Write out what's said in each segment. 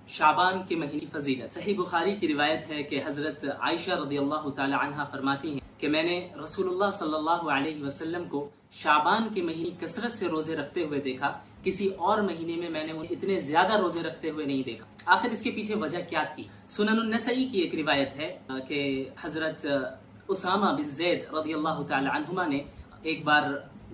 شعبان کے مہینے کی فضیلت۔ صحیح بخاری کی روایت ہے کہ حضرت عائشہ رضی اللہ تعالی عنہا فرماتی ہیں کہ میں نے رسول اللہ صلی اللہ علیہ وسلم کو شعبان کے مہینے کثرت سے روزے رکھتے ہوئے دیکھا، کسی اور مہینے میں نے انہیں اتنے زیادہ روزے رکھتے ہوئے نہیں دیکھا۔ آخر اس کے پیچھے وجہ کیا تھی؟ سنن النسائی کی ایک روایت ہے کہ حضرت اسامہ بن زید رضی اللہ تعالی عنہما نے ایک بار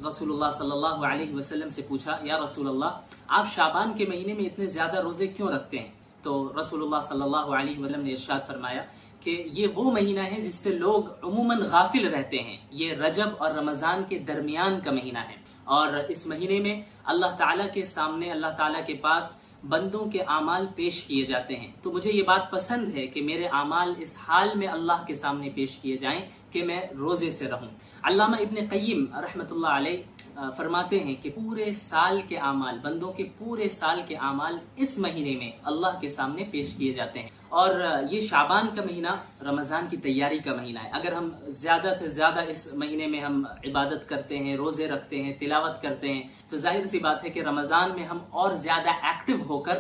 رسول اللہ صلی اللہ علیہ وسلم سے پوچھا، یا رسول اللہ، آپ شعبان کے مہینے میں اتنے زیادہ روزے کیوں رکھتے ہیں؟ تو رسول اللہ صلی اللہ علیہ وسلم نے ارشاد فرمایا کہ یہ وہ مہینہ ہے جس سے لوگ عموماً غافل رہتے ہیں، یہ رجب اور رمضان کے درمیان کا مہینہ ہے، اور اس مہینے میں اللہ تعالیٰ کے سامنے، اللہ تعالیٰ کے پاس بندوں کے اعمال پیش کیے جاتے ہیں۔ تو مجھے یہ بات پسند ہے کہ میرے اعمال اس حال میں اللہ کے سامنے پیش کیے جائیں کہ میں روزے سے رہوں۔ علامہ ابن قیم رحمۃ اللہ علیہ فرماتے ہیں کہ پورے سال کے اعمال، بندوں کے پورے سال کے اعمال اس مہینے میں اللہ کے سامنے پیش کیے جاتے ہیں، اور یہ شعبان کا مہینہ رمضان کی تیاری کا مہینہ ہے۔ اگر ہم زیادہ سے زیادہ اس مہینے میں ہم عبادت کرتے ہیں، روزے رکھتے ہیں، تلاوت کرتے ہیں، تو ظاہر سی بات ہے کہ رمضان میں ہم اور زیادہ ایکٹیو ہو کر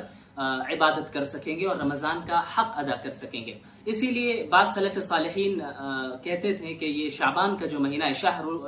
عبادت کر سکیں گے اور رمضان کا حق ادا کر سکیں گے۔ اسی لیے بعض سلف صالحین کہتے تھے کہ یہ شعبان کا جو مہینہ ہے،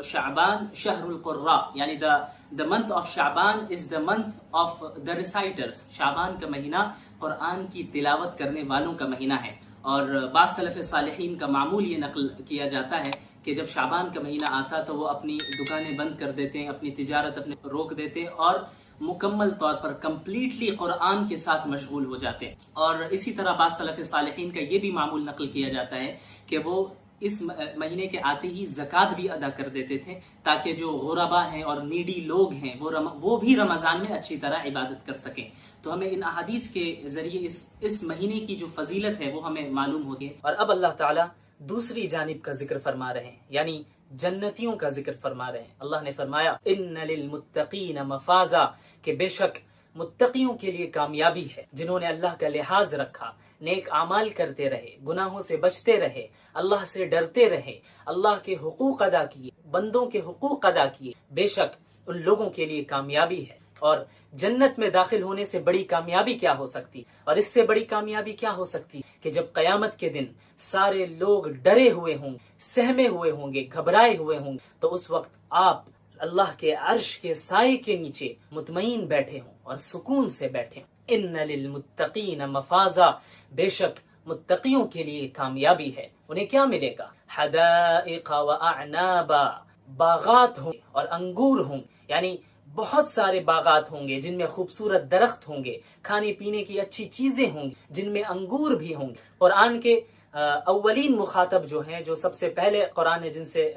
شعبان شہر القراء، یعنی the month of Shaban is the month of the reciters۔ شعبان کا مہینہ قرآن کی تلاوت کرنے والوں کا مہینہ ہے، اور بعض سلف صالحین کا معمول یہ نقل کیا جاتا ہے کہ جب شعبان کا مہینہ آتا تو وہ اپنی دکانیں بند کر دیتے ہیں، اپنی تجارت اپنے روک دیتے ہیں، اور مکمل طور پر کمپلیٹلی قرآن کے ساتھ مشغول ہو جاتے ہیں۔ اور اسی طرح بعض سلف صالحین کا یہ بھی معمول نقل کیا جاتا ہے کہ وہ اس مہینے کے آتے ہی زکوٰۃ بھی ادا کر دیتے تھے، تاکہ جو غربا ہیں اور نیڈی لوگ ہیں وہ بھی رمضان میں اچھی طرح عبادت کر سکیں۔ تو ہمیں ان احادیث کے ذریعے اس مہینے کی جو فضیلت ہے وہ ہمیں معلوم ہوگی۔ اور اب اللہ تعالیٰ دوسری جانب کا ذکر فرما رہے ہیں، یعنی جنتیوں کا ذکر فرما رہے ہیں۔ اللہ نے فرمایا ان للمتقین مفازا، کہ بے شک متقیوں کے لیے کامیابی ہے، جنہوں نے اللہ کا لحاظ رکھا، نیک اعمال کرتے رہے، گناہوں سے بچتے رہے، اللہ سے ڈرتے رہے، اللہ کے حقوق ادا کیے، بندوں کے حقوق ادا کیے، بے شک ان لوگوں کے لیے کامیابی ہے۔ اور جنت میں داخل ہونے سے بڑی کامیابی کیا ہو سکتی، اور اس سے بڑی کامیابی کیا ہو سکتی کہ جب قیامت کے دن سارے لوگ ڈرے ہوئے ہوں گے، سہمے ہوئے ہوں گے، گھبرائے ہوئے ہوں گے، تو اس وقت آپ اللہ کے عرش کے سائے کے نیچے مطمئن بیٹھے ہوں اور سکون سے بیٹھے ہوں۔ ان للمتقین مفازا، بے شک متقیوں کے لیے کامیابی ہے۔ انہیں کیا ملے گا؟ حدائق واعنابا، باغات ہوں اور انگور ہوں، یعنی بہت سارے باغات ہوں گے جن میں خوبصورت درخت ہوں گے، کھانے پینے کی اچھی چیزیں ہوں گی جن میں انگور بھی ہوں گے۔ قرآن کے اولین مخاطب جو ہیں، جو سب سے پہلے قرآن نے جن سے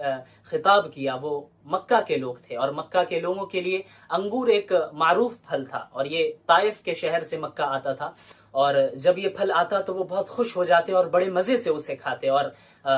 خطاب کیا، وہ مکہ کے لوگ تھے، اور مکہ کے لوگوں کے لیے انگور ایک معروف پھل تھا، اور یہ طائف کے شہر سے مکہ آتا تھا، اور جب یہ پھل آتا تو وہ بہت خوش ہو جاتے اور بڑے مزے سے اسے کھاتے، اور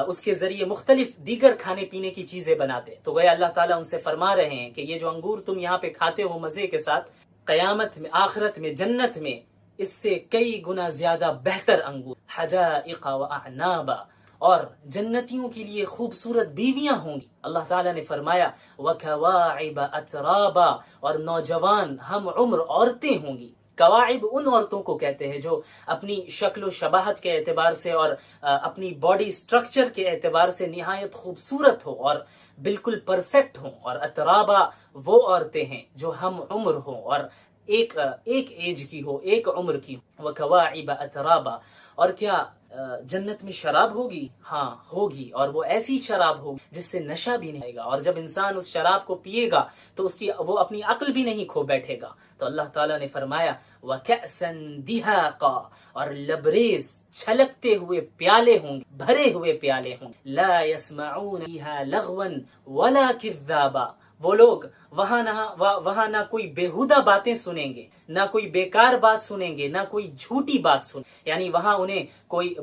اس کے ذریعے مختلف دیگر کھانے پینے کی چیزیں بناتے۔ تو گویا اللہ تعالیٰ ان سے فرما رہے ہیں کہ یہ جو انگور تم یہاں پہ کھاتے ہو مزے کے ساتھ، قیامت میں، آخرت میں، جنت میں اس سے کئی گنا زیادہ بہتر انگور، حدائق واعنابا، اور جنتیوں کے لیے خوبصورت بیویاں ہوں گی۔ اللہ تعالیٰ نے فرمایا وکواعب اترابا، اور نوجوان ہم عمر عورتیں ہوں گی۔ کواعب ان عورتوں کو کہتے ہیں جو اپنی شکل و شباہت کے اعتبار سے اور اپنی باڈی سٹرکچر کے اعتبار سے نہایت خوبصورت ہو اور بالکل پرفیکٹ ہوں، اور اترابا وہ عورتیں ہیں جو ہم عمر ہوں اور ایک ایج کی ہو، ایک عمر کی ہو۔ وکواعب اترابا، اور کیا جنت میں شراب ہوگی؟ ہاں ہوگی، اور وہ ایسی شراب ہوگی جس سے نشہ بھی نہیں آئے گا، اور جب انسان اس شراب کو پیے گا تو وہ اپنی عقل بھی نہیں کھو بیٹھے گا۔ تو اللہ تعالیٰ نے فرمایا وَكَأْسًا دِهَاقًا، اور لبریز چھلکتے ہوئے پیالے ہوں گے، بھرے ہوئے پیالے ہوں گے۔ لَا يَسْمَعُونَ فِيهَا لَغْوًا وَلَا كِذَّابًا، وہ لوگ وہاں نہ کوئی بےہودہ باتیں سنیں گے، نہ کوئی بیکار بات سنیں گے، نہ کوئی جھوٹی بات سنیں، یعنی وہاں انہیں کوئی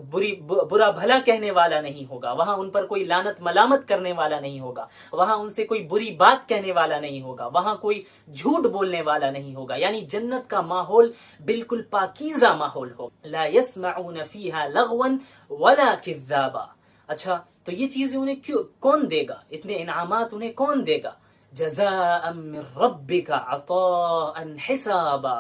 برا بھلا کہنے والا نہیں ہوگا، وہاں ان پر کوئی لعنت ملامت کرنے والا نہیں ہوگا، وہاں ان سے کوئی بری بات کہنے والا نہیں ہوگا، وہاں کوئی جھوٹ بولنے والا نہیں ہوگا، یعنی جنت کا ماحول بالکل پاکیزہ ماحول ہو۔ لا يسمعون فيها لغوا ولا كذابا۔ اچھا، تو یہ چیزیں انہیں کون دے گا؟ اتنے انعامات انہیں کون دے گا؟ جزاء من ربک عطاء حسابا،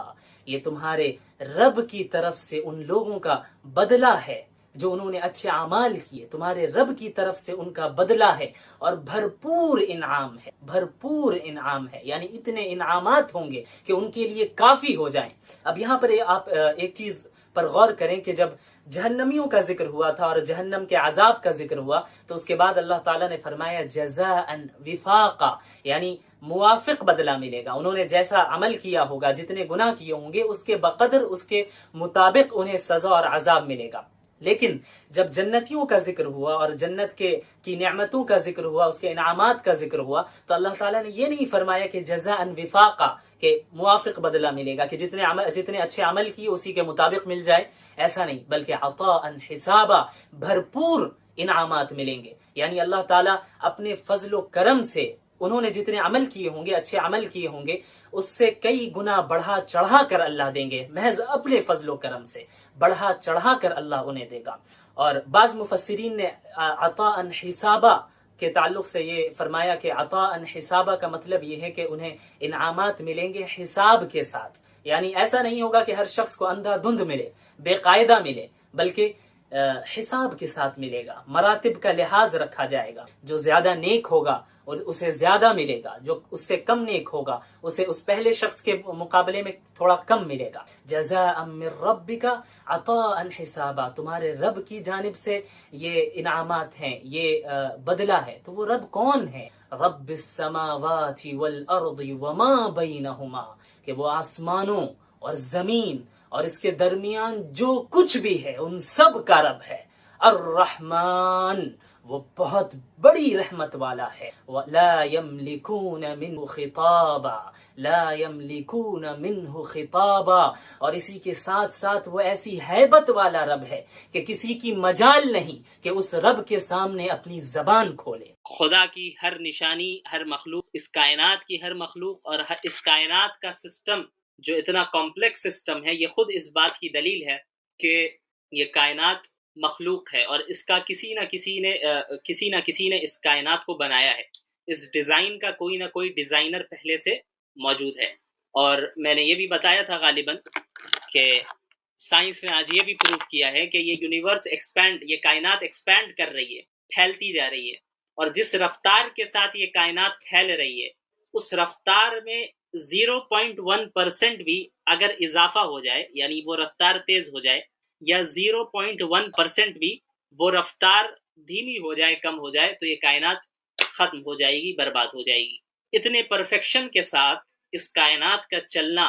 یہ تمہارے رب کی طرف سے ان لوگوں کا بدلہ ہے جو انہوں نے اچھے اعمال کیے، تمہارے رب کی طرف سے ان کا بدلہ ہے، اور بھرپور انعام ہے، بھرپور انعام ہے، یعنی اتنے انعامات ہوں گے کہ ان کے لیے کافی ہو جائیں۔ اب یہاں پر آپ ایک چیز پر غور کریں کہ جب جہنمیوں کا ذکر ہوا تھا اور جہنم کے عذاب کا ذکر ہوا تو اس کے بعد اللہ تعالیٰ نے فرمایا جزاء وفاقا، یعنی موافق بدلہ ملے گا، انہوں نے جیسا عمل کیا ہوگا، جتنے گناہ کیے ہوں گے اس کے بقدر، اس کے مطابق انہیں سزا اور عذاب ملے گا۔ لیکن جب جنتیوں کا ذکر ہوا اور جنت کی نعمتوں کا ذکر ہوا، اس کے انعامات کا ذکر ہوا، تو اللہ تعالیٰ نے یہ نہیں فرمایا کہ جزاء وفاقا، کہ موافق بدلہ ملے گا، کہ جتنے اچھے عمل کیے اسی کے مطابق مل جائے، ایسا نہیں، بلکہ عطاء حسابا، بھرپور انعامات ملیں گے۔ یعنی اللہ تعالیٰ اپنے فضل و کرم سے انہوں نے جتنے عمل کیے ہوں گے، اچھے عمل کیے ہوں گے، اس سے کئی گنا بڑھا چڑھا کر اللہ دیں گے، محض اپنے فضل و کرم سے بڑھا چڑھا کر اللہ انہیں دے گا۔ اور بعض مفسرین نے عطاء حسابا کے تعلق سے یہ فرمایا کہ عطاء حسابا کا مطلب یہ ہے کہ انہیں انعامات ملیں گے حساب کے ساتھ، یعنی ایسا نہیں ہوگا کہ ہر شخص کو اندھا دھند ملے، بے قاعدہ ملے، بلکہ حساب کے ساتھ ملے گا، مراتب کا لحاظ رکھا جائے گا، جو زیادہ نیک ہوگا اور اسے زیادہ ملے گا، جو اس سے کم نیک ہوگا اسے اس پہلے شخص کے مقابلے میں تھوڑا کم ملے گا۔ جزاء من ربک عطاء حسابا، تمہارے رب کی جانب سے یہ انعامات ہیں، یہ بدلہ ہے۔ تو وہ رب کون ہے؟ رب السماوات والارض وما بینہما، کہ وہ آسمانوں اور زمین اور اس کے درمیان جو کچھ بھی ہے ان سب کا رب ہے۔ الرحمن، وہ بہت بڑی رحمت والا ہے۔ لا یملکون منہ خطابا، لا یملکون منہ خطابا، اور اسی کے ساتھ ساتھ وہ ایسی ہیبت والا رب ہے کہ کسی کی مجال نہیں کہ اس رب کے سامنے اپنی زبان کھولے۔ خدا کی ہر نشانی، ہر مخلوق، اس کائنات کی ہر مخلوق اور اس کائنات کا سسٹم جو اتنا کمپلیکس سسٹم ہے، یہ خود اس بات کی دلیل ہے کہ یہ کائنات مخلوق ہے، اور اس کا کسی نہ کسی نے اس کائنات کو بنایا ہے۔ اس ڈیزائن کا کوئی نہ کوئی ڈیزائنر پہلے سے موجود ہے۔ اور میں نے یہ بھی بتایا تھا غالباً کہ سائنس نے آج یہ بھی پروف کیا ہے کہ یہ یونیورس یہ کائنات ایکسپینڈ کر رہی ہے، پھیلتی جا رہی ہے، اور جس رفتار کے ساتھ یہ کائنات پھیل رہی ہے اس رفتار میں 0.1% بھی اگر اضافہ ہو جائے، یعنی وہ رفتار تیز ہو جائے، یا 0.1% بھی وہ رفتار دھیمی ہو جائے، کم ہو جائے، تو یہ کائنات ختم ہو جائے گی، برباد ہو جائے گی۔ اتنے پرفیکشن کے ساتھ اس کائنات کا چلنا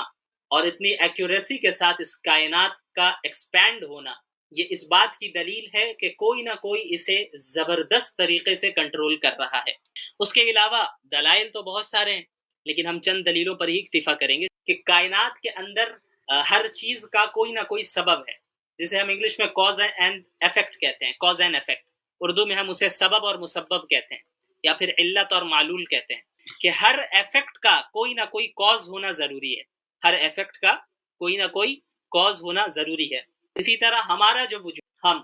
اور اتنی ایکوریسی کے ساتھ اس کائنات کا ایکسپینڈ ہونا، یہ اس بات کی دلیل ہے کہ کوئی نہ کوئی اسے زبردست طریقے سے کنٹرول کر رہا ہے۔ اس کے علاوہ دلائل تو بہت سارے ہیں، لیکن ہم چند دلیلوں پر ہی اکتفا کریں گے کہ کائنات کے اندر ہر چیز کا کوئی نہ کوئی سبب ہے، جسے ہم انگلش میں کاز اینڈ ایفیکٹ کہتے ہیں، کاز اینڈ ایفیکٹ، اردو میں ہم اسے سبب اور مسبب کہتے ہیں، یا پھر علت اور معلول کہتے ہیں، کہ ہر ایفیکٹ کا کوئی نہ کوئی کاز ہونا ضروری ہے، ہر ایفیکٹ کا کوئی نہ کوئی کاز ہونا ضروری ہے۔ اسی طرح ہمارا جو وجود،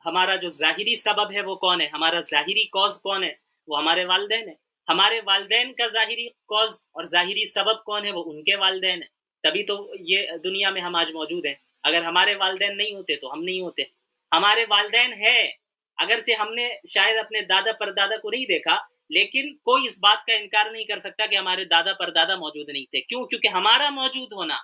ہمارا جو ظاہری سبب ہے وہ کون ہے، ہمارا ظاہری کاز کون ہے، وہ ہمارے والدین ہیں۔ ہمارے والدین کا ظاہری کاز اور ظاہری سبب کون ہے، وہ ان کے والدین ہیں، تبھی تو یہ دنیا میں ہم آج موجود ہیں۔ اگر ہمارے والدین نہیں ہوتے تو ہم نہیں ہوتے۔ ہمارے والدین ہیں، اگرچہ ہم نے شاید اپنے دادا پردادا کو نہیں دیکھا، لیکن کوئی اس بات کا انکار نہیں کر سکتا کہ ہمارے دادا پردادا موجود نہیں تھے۔ کیوں؟ کیونکہ ہمارا موجود ہونا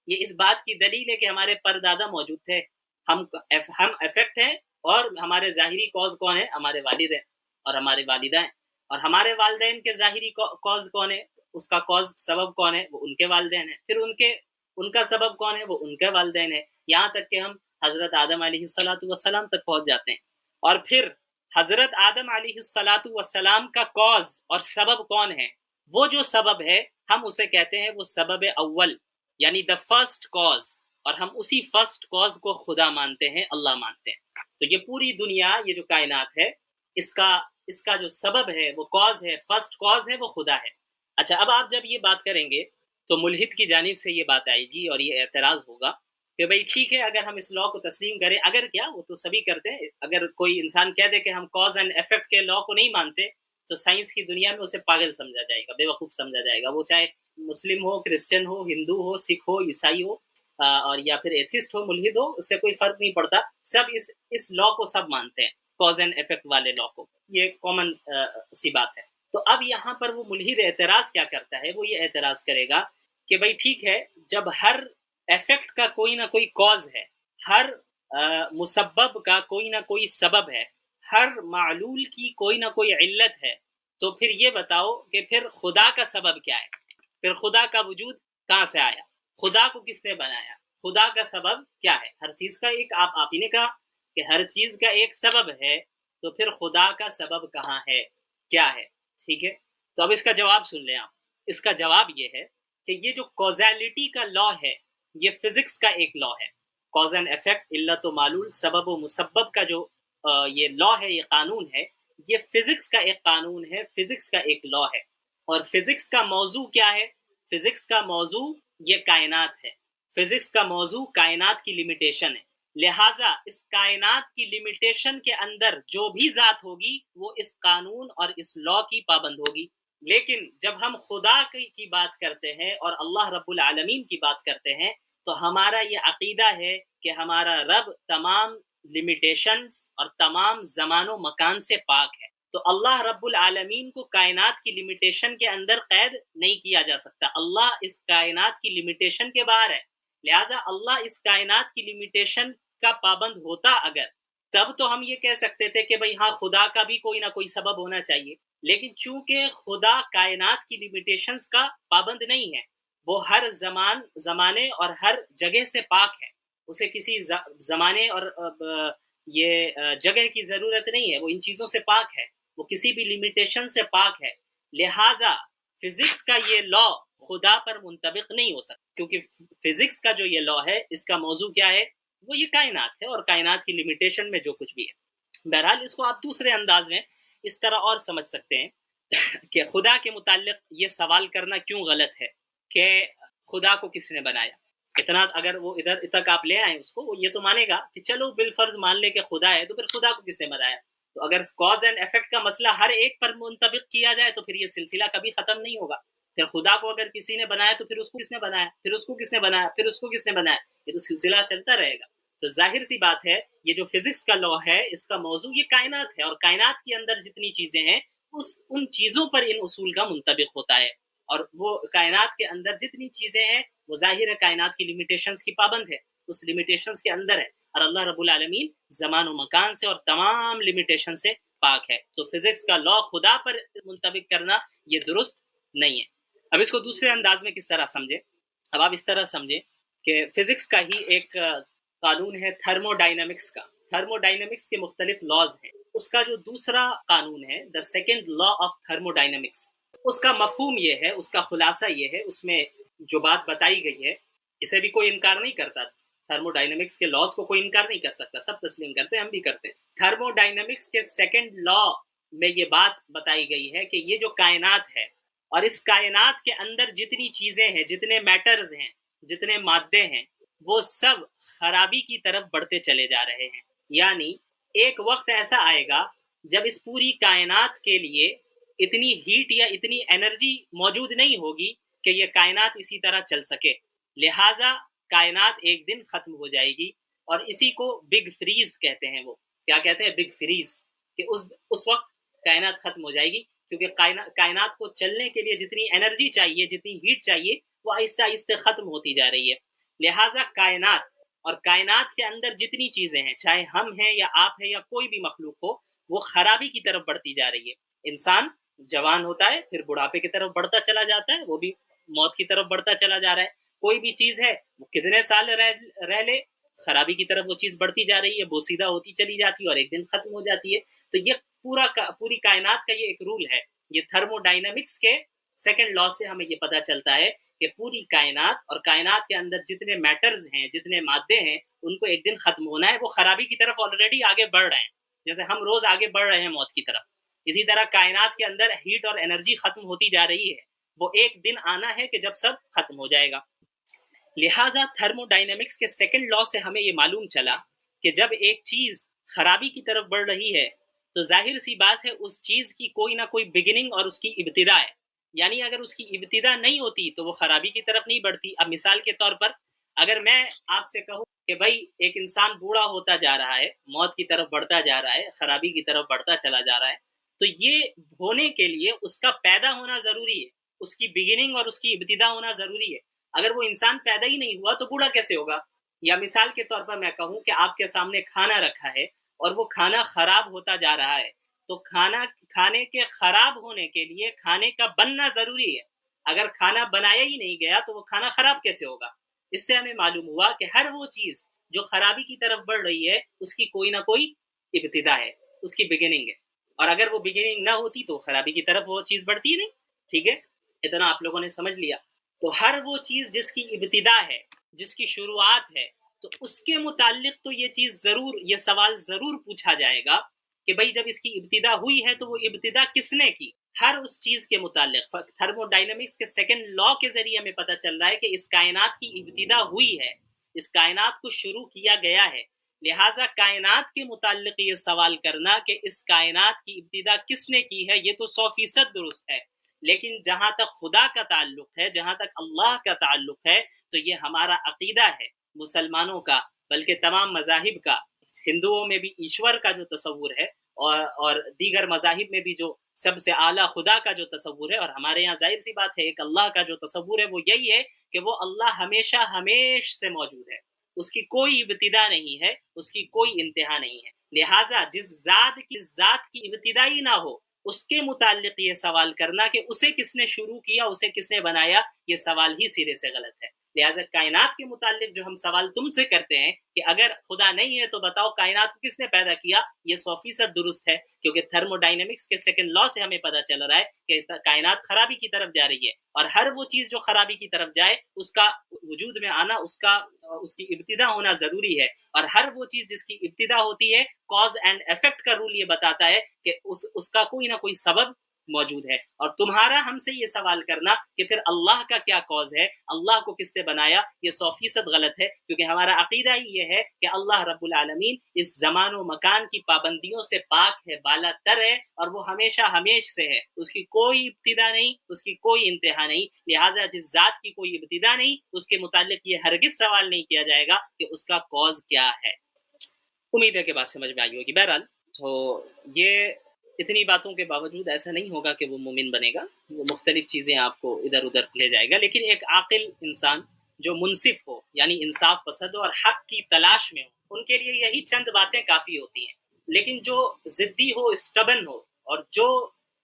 یہ اس بات کی دلیل ہے کہ ہمارے پردادا موجود تھے۔ ہم افیکٹ ہیں، اور ہمارے ظاہری کاز کون ہے، ہمارے والد ہیں اور ہمارے والدہ ہیں۔ اور ہمارے والدین کے ظاہری کاز کون ہے، اس کا کاز سبب کون ہے، وہ ان کے والدین ہیں۔ پھر ان کا سبب کون ہے، وہ ان کے والدین ہیں، یہاں تک کہ ہم حضرت آدم علیہ السلام تک پہنچ جاتے ہیں۔ اور پھر حضرت آدم علیہ السلام کا کاز اور سبب کون ہے، وہ جو سبب ہے ہم اسے کہتے ہیں وہ سبب اول، یعنی the first cause، اور ہم اسی فرسٹ کاز کو خدا مانتے ہیں، اللہ مانتے ہیں۔ تو یہ پوری دنیا، یہ جو کائنات ہے، اس کا جو سبب ہے، وہ کاز ہے، فرسٹ کاز ہے، وہ خدا ہے۔ اچھا، اب آپ جب یہ بات کریں گے تو ملحد کی جانب سے یہ بات آئے گی اور یہ اعتراض ہوگا کہ بھئی ٹھیک ہے، اگر ہم اس لا کو تسلیم کریں، اگر کیا، وہ تو سبھی کرتے ہیں، اگر کوئی انسان کہہ دے کہ ہم کاز اینڈ ایفیکٹ کے لا کو نہیں مانتے تو سائنس کی دنیا میں اسے پاگل سمجھا جائے گا، بے وقوف سمجھا جائے گا، وہ چاہے مسلم ہو، کرسچن ہو، ہندو ہو، سکھ ہو، عیسائی ہو اور یا پھر ایتھسٹ ہو، ملحد ہو، اس سے کوئی فرق نہیں پڑتا، سب اس لا کو سب مانتے ہیں، کاز اینڈ افیکٹ والے لا کو، یہ کامن سی بات ہے۔ تو اب یہاں پر وہ ملحد اعتراض کیا کرتا ہے، وہ یہ اعتراض کرے گا کہ بھائی ٹھیک ہے، جب ہر افیکٹ کا کوئی نہ کوئی کاز ہے، ہر مسبب کا کوئی نہ کوئی سبب ہے، ہر معلول کی کوئی نہ کوئی علت ہے، تو پھر یہ بتاؤ کہ پھر خدا کا سبب کیا ہے، پھر خدا کا وجود کہاں سے آیا، خدا کو کس نے بنایا، خدا کا سبب کیا ہے؟ ہر چیز کا ایک آپ ہی نے کہا کہ ہر چیز کا ایک سبب ہے، تو پھر خدا کا سبب کہاں ہے، کیا ہے؟ ٹھیک ہے، تو اب اس کا جواب سن لیں آپ۔ اس کا جواب یہ ہے کہ یہ جو کوزیلٹی کا لا ہے، یہ فزکس کا ایک لا ہے، کاز اینڈ افیکٹ، علت و معلول، سبب و مسبب کا جو یہ لا ہے، یہ قانون ہے، یہ فزکس کا ایک قانون ہے، فزکس کا ایک لا ہے۔ اور فزکس کا موضوع کیا ہے؟ فزکس کا موضوع یہ کائنات ہے، فزکس کا موضوع کائنات کی لمیٹیشن ہے، لہٰذا اس کائنات کی لمیٹیشن کے اندر جو بھی ذات ہوگی وہ اس قانون اور اس لا کی پابند ہوگی۔ لیکن جب ہم خدا کی بات کرتے ہیں اور اللہ رب العالمین کی بات کرتے ہیں تو ہمارا یہ عقیدہ ہے کہ ہمارا رب تمام لمیٹیشنز اور تمام زمان و مکان سے پاک ہے، تو اللہ رب العالمین کو کائنات کی لمیٹیشن کے اندر قید نہیں کیا جا سکتا، اللہ اس کائنات کی لمیٹیشن کے باہر ہے، لہٰذا اللہ اس کائنات کی لمیٹیشن کا پابند ہوتا اگر، تب تو ہم یہ کہہ سکتے تھے کہ بھئی ہاں خدا کا بھی کوئی نہ کوئی سبب ہونا چاہیے، لیکن چونکہ خدا کائنات کی لمیٹیشنز کا پابند نہیں ہے، وہ ہر زمانے اور ہر جگہ سے پاک ہے، اسے کسی زمانے اور یہ جگہ کی ضرورت نہیں ہے، وہ ان چیزوں سے پاک ہے، وہ کسی بھی لمیٹیشن سے پاک ہے، لہٰذا فزکس کا یہ لا خدا پر منطبق نہیں ہو سکتا، کیونکہ فزکس کا جو یہ لا ہے اس کا موضوع کیا ہے؟ وہ یہ کائنات ہے اور کائنات کی لمیٹیشن میں جو کچھ بھی ہے۔ بہرحال اس کو آپ دوسرے انداز میں اس طرح اور سمجھ سکتے ہیں کہ خدا کے متعلق یہ سوال کرنا کیوں غلط ہے کہ خدا کو کس نے بنایا، اتنا اگر وہ ادھر تک آپ لے آئیں اس کو، وہ یہ تو مانے گا کہ چلو بالفرض مان لے کہ خدا ہے، تو پھر خدا کو کس نے بنایا؟ تو اگر کاز اینڈ افیکٹ کا مسئلہ ہر ایک پر منطبق کیا جائے تو پھر یہ سلسلہ کبھی ختم نہیں ہوگا، پھر خدا کو اگر کسی نے بنایا تو پھر اس کو کس نے بنایا، پھر اس کو کس نے بنایا، پھر اس کو کس نے بنایا، یہ تو سلسلہ چلتا رہے گا۔ تو ظاہر سی بات ہے یہ جو فزکس کا لا ہے اس کا موضوع یہ کائنات ہے، اور کائنات کے اندر جتنی چیزیں ہیں ان چیزوں پر ان اصول کا منطبق ہوتا ہے، اور وہ کائنات کے اندر جتنی چیزیں ہیں وہ ظاہر ہے کائنات کی لمیٹیشنز کی پابند ہے، اس لمیٹیشنز کے اندر ہے، اور اللہ رب العالمین زمان و مکان سے اور تمام لمیٹیشن سے پاک ہے، تو فزکس کا لا خدا پر منطبق کرنا یہ درست نہیں ہے۔ اب اس کو دوسرے انداز میں کس طرح سمجھیں؟ اب آپ اس طرح سمجھیں کہ فزکس کا ہی ایک قانون ہے تھرمو ڈائنامکس کا، تھرمو ڈائنامکس کے مختلف لاز ہیں، اس کا جو دوسرا قانون ہے the second law of thermodynamics, اس کا مفہوم یہ ہے، اس کا خلاصہ یہ ہے، اس میں جو بات بتائی گئی ہے اسے بھی کوئی انکار نہیں کرتا، تھرمو ڈائنامکس کے لاز کو کوئی انکار نہیں کر سکتا، سب تسلیم کرتے ہیں، ہم بھی کرتے ہیں۔ تھرمو ڈائنامکس کے سیکنڈ لا میں یہ بات بتائی گئی ہے کہ یہ جو کائنات ہے اور اس کائنات کے اندر جتنی چیزیں ہیں، جتنے میٹرز ہیں، جتنے مادے ہیں، وہ سب خرابی کی طرف بڑھتے چلے جا رہے ہیں، یعنی ایک وقت ایسا آئے گا جب اس پوری کائنات کے لیے اتنی ہیٹ یا اتنی انرجی موجود نہیں ہوگی کہ یہ کائنات اسی طرح چل سکے، لہٰذا کائنات ایک دن ختم ہو جائے گی، اور اسی کو بگ فریز کہتے ہیں۔ وہ کیا کہتے ہیں؟ بگ فریز، کہ اس وقت کائنات ختم ہو جائے گی، کیونکہ کائنات کو چلنے کے لیے جتنی انرجی چاہیے، جتنی ہیٹ چاہیے، وہ آہستہ آہستہ ختم ہوتی جا رہی ہے، لہٰذا کائنات اور کائنات کے اندر جتنی چیزیں ہیں، چاہے ہم ہیں یا آپ ہیں یا کوئی بھی مخلوق ہو، وہ خرابی کی طرف بڑھتی جا رہی ہے۔ انسان جوان ہوتا ہے، پھر بڑھاپے کی طرف بڑھتا چلا جاتا ہے، وہ بھی موت کی طرف بڑھتا چلا جا رہا ہے۔ کوئی بھی چیز ہے وہ کتنے سال رہ لے، خرابی کی طرف وہ چیز بڑھتی جا رہی ہے، بوسیدہ ہوتی چلی جاتی ہے اور ایک دن ختم ہو جاتی ہے۔ تو یہ پوری کائنات کا یہ ایک رول ہے، یہ تھرمو ڈائنامکس کے سیکنڈ لا سے ہمیں یہ پتہ چلتا ہے کہ پوری کائنات اور کائنات کے اندر جتنے میٹرز ہیں، جتنے مادے ہیں، ان کو ایک دن ختم ہونا ہے، وہ خرابی کی طرف آلریڈی آگے بڑھ رہے ہیں، جیسے ہم روز آگے بڑھ رہے ہیں موت کی طرف، اسی طرح کائنات کے اندر ہیٹ اور انرجی ختم ہوتی جا رہی ہے، وہ ایک دن آنا ہے کہ جب سب ختم ہو جائے گا۔ لہٰذا تھرمو ڈائنامکس کے سیکنڈ لا سے ہمیں یہ معلوم چلا کہ جب ایک چیز خرابی کی طرف بڑھ رہی ہے تو ظاہر سی بات ہے اس چیز کی کوئی نہ کوئی بگننگ اور اس کی ابتدا ہے، یعنی اگر اس کی ابتدا نہیں ہوتی تو وہ خرابی کی طرف نہیں بڑھتی. اب مثال کے طور پر اگر میں آپ سے کہوں کہ بھائی ایک انسان بوڑھا ہوتا جا رہا ہے، موت کی طرف بڑھتا جا رہا ہے، خرابی کی طرف بڑھتا چلا جا رہا ہے، تو یہ ہونے کے لیے اس کا پیدا ہونا ضروری ہے، اس کی بگننگ اور اس کی ابتدا ہونا ضروری ہے. اگر وہ انسان پیدا ہی نہیں ہوا تو بوڑھا کیسے ہوگا؟ یا مثال کے طور پر میں کہوں کہ آپ کے سامنے کھانا رکھا ہے اور وہ کھانا خراب ہوتا جا رہا ہے، تو کھانے کے خراب ہونے کے لیے کھانے کا بننا ضروری ہے. اگر کھانا بنایا ہی نہیں گیا تو وہ کھانا خراب کیسے ہوگا؟ اس سے ہمیں معلوم ہوا کہ ہر وہ چیز جو خرابی کی طرف بڑھ رہی ہے اس کی کوئی نہ کوئی ابتدا ہے، اس کی بگننگ ہے، اور اگر وہ بگننگ نہ ہوتی تو خرابی کی طرف وہ چیز بڑھتی ہی نہیں. ٹھیک ہے، اتنا آپ لوگوں نے سمجھ لیا. تو ہر وہ چیز جس کی ابتدا ہے، جس کی شروعات ہے، تو اس کے متعلق تو یہ سوال ضرور پوچھا جائے گا کہ بھئی جب اس کی ابتدا ہوئی ہے تو وہ ابتدا کس نے کی. ہر اس چیز کے متعلق تھرمو ڈائنامکس کے سیکنڈ لا کے ذریعے ہمیں پتہ چل رہا ہے کہ اس کائنات کی ابتدا ہوئی ہے، اس کائنات کو شروع کیا گیا ہے. لہٰذا کائنات کے متعلق یہ سوال کرنا کہ اس کائنات کی ابتدا کس نے کی ہے، یہ تو 100% درست ہے. لیکن جہاں تک خدا کا تعلق ہے، جہاں تک اللہ کا تعلق ہے، تو یہ ہمارا عقیدہ ہے مسلمانوں کا، بلکہ تمام مذاہب کا. ہندوؤں میں بھی ایشور کا جو تصور ہے اور دیگر مذاہب میں بھی جو سب سے اعلیٰ خدا کا جو تصور ہے، اور ہمارے یہاں ظاہر سی بات ہے ایک اللہ کا جو تصور ہے وہ یہی ہے کہ وہ اللہ ہمیشہ ہمیش سے موجود ہے، اس کی کوئی ابتدا نہیں ہے، اس کی کوئی انتہا نہیں ہے. لہٰذا جس ذات کی ابتدا ہی نہ ہو اس کے متعلق یہ سوال کرنا کہ اسے کس نے شروع کیا، اسے کس نے بنایا، یہ سوال ہی سرے سے غلط ہے. لہٰذا کائنات کے متعلق جو ہم سوال تم سے کرتے ہیں کہ اگر خدا نہیں ہے تو بتاؤ کائنات کو کس نے پیدا کیا، یہ 100% درست ہے، کیونکہ تھرمو ڈائنامکس کے سیکنڈ لا سے ہمیں پتہ چل رہا ہے کہ کائنات خرابی کی طرف جا رہی ہے، اور ہر وہ چیز جو خرابی کی طرف جائے اس کا وجود میں آنا، اس کی ابتدا ہونا ضروری ہے. اور ہر وہ چیز جس کی ابتدا ہوتی ہے، کاز اینڈ ایفیکٹ کا رول یہ بتاتا ہے کہ اس کا کوئی نہ کوئی سبب موجود ہے. اور تمہارا ہم سے یہ سوال کرنا کہ پھر اللہ کا کیا کاز ہے، اللہ کو کس نے بنایا، یہ 100% غلط ہے، کیونکہ ہمارا عقیدہ ہی یہ ہے کہ اللہ رب العالمین اس زمان و مکان کی پابندیوں سے پاک ہے، بالا تر ہے، اور وہ ہمیشہ ہمیش سے ہے، اس کی کوئی ابتدا نہیں، اس کی کوئی انتہا نہیں. لہٰذا جس ذات کی کوئی ابتدا نہیں اس کے متعلق یہ ہرگز سوال نہیں کیا جائے گا کہ اس کا کاز کیا ہے. امید ہے کہ بات سمجھ میں آئی ہوگی. بہرحال تو یہ اتنی باتوں کے باوجود ایسا نہیں ہوگا کہ وہ مومن بنے گا، وہ مختلف چیزیں آپ کو ادھر ادھر لے جائے گا. لیکن ایک عاقل انسان جو منصف ہو، یعنی انصاف پسند ہو اور حق کی تلاش میں ہو، ان کے لیے یہی چند باتیں کافی ہوتی ہیں. لیکن جو ضدی ہو، اسٹبن ہو، اور جو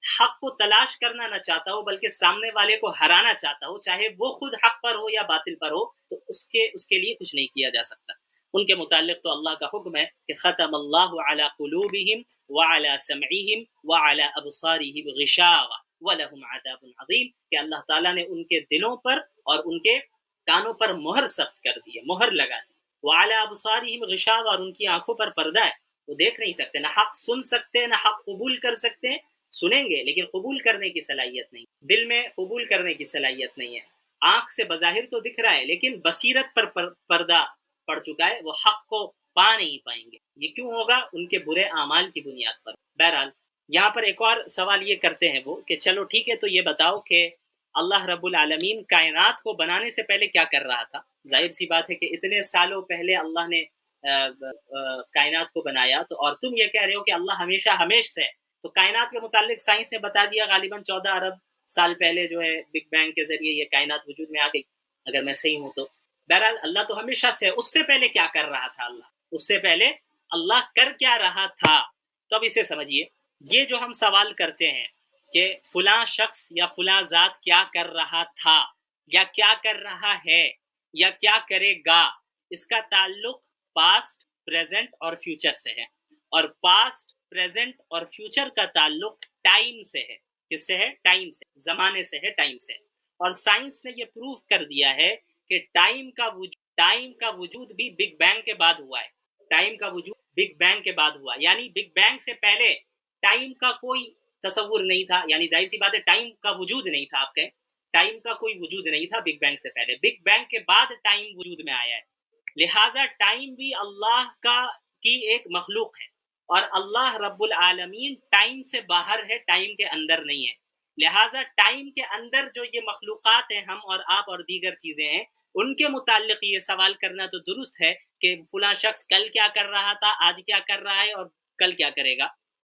حق کو تلاش کرنا نہ چاہتا ہو بلکہ سامنے والے کو ہرانا چاہتا ہو، چاہے وہ خود حق پر ہو یا باطل پر ہو، تو اس کے لیے کچھ نہیں کیا جا سکتا. ان کے متعلق تو اللہ کا حکم ہے کہ ختم اللہ علی قلوبہم وعلی سمعہم وعلی ابصارہم غشاوہ ولہم عذاب عظیم، کہ اللہ تعالیٰ نے ان کے دلوں پر اور ان کے کانوں پر مہر ثبت کر دی ہے، مہر لگا دی. وعلی ابصارہم غشاوہ، اور ان کی آنکھوں پر پردہ ہے، وہ دیکھ نہیں سکتے، نہ حق سن سکتے، نہ حق قبول کر سکتے. سنیں گے لیکن قبول کرنے کی صلاحیت نہیں، دل میں قبول کرنے کی صلاحیت نہیں ہے. آنکھ سے بظاہر تو دکھ رہا ہے لیکن بصیرت پر پردہ پڑ چکا ہے، وہ حق کو پا نہیں پائیں گے. یہ کیوں ہوگا؟ ان کے برے اعمال کی بنیاد پر. بہرحال یہاں پر ایک اور سوال یہ کرتے ہیں وہ کہ چلو ٹھیک ہے، تو یہ بتاؤ کہ اللہ رب العالمین کائنات کو بنانے سے پہلے کیا کر رہا تھا؟ ظاہر سی بات ہے کہ اتنے سالوں پہلے اللہ نے کائنات کو بنایا، تو اور تم یہ کہہ رہے ہو کہ اللہ ہمیشہ ہمیش سے ہے. تو کائنات کے متعلق سائنس نے بتا دیا غالباً 14 ارب سال پہلے جو ہے بگ بینگ کے ذریعے یہ کائنات وجود میں آ گئی، اگر میں صحیح ہوں تو. بہرحال اللہ تو ہمیشہ سے ہے. اس سے پہلے کیا کر رہا تھا اللہ؟ اس سے پہلے اللہ کر کیا رہا تھا؟ تو اب اسے سمجھیے. یہ جو ہم سوال کرتے ہیں کہ فلاں شخص یا فلاں ذات کیا کر رہا تھا یا کیا کر رہا ہے یا کیا کرے گا، اس کا تعلق پاسٹ، پریزنٹ اور فیوچر سے ہے. اور پاسٹ، پریزنٹ اور فیوچر کا تعلق ٹائم سے ہے. کس سے ہے؟ ٹائم سے، زمانے سے ہے، ٹائم سے. اور سائنس نے یہ پروف کر دیا ہے کہ ٹائم کا وجود بھی بگ بینگ کے بعد ہوا ہے. ٹائم کا وجود بگ بینگ کے بعد ہوا، یعنی بگ بینگ سے پہلے ٹائم کا کوئی تصور نہیں تھا. یعنی ظاہر سی بات ہے ٹائم کا وجود نہیں تھا. آپ کہیں ٹائم کا کوئی وجود نہیں تھا بگ بینگ سے پہلے، بگ بینگ کے بعد ٹائم وجود میں آیا ہے. لہٰذا ٹائم بھی اللہ کی ایک مخلوق ہے، اور اللہ رب العالمین ٹائم سے باہر ہے، ٹائم کے اندر نہیں ہے. لہٰذا ٹائم کے اندر جو یہ مخلوقات ہیں، ہم اور آپ اور دیگر چیزیں ہیں، ان کے متعلق یہ سوال کرنا تو درست ہے کہ فلاں شخص کل کیا کر رہا تھا، آج کیا کر رہا ہے اور کل کیا کرے گا،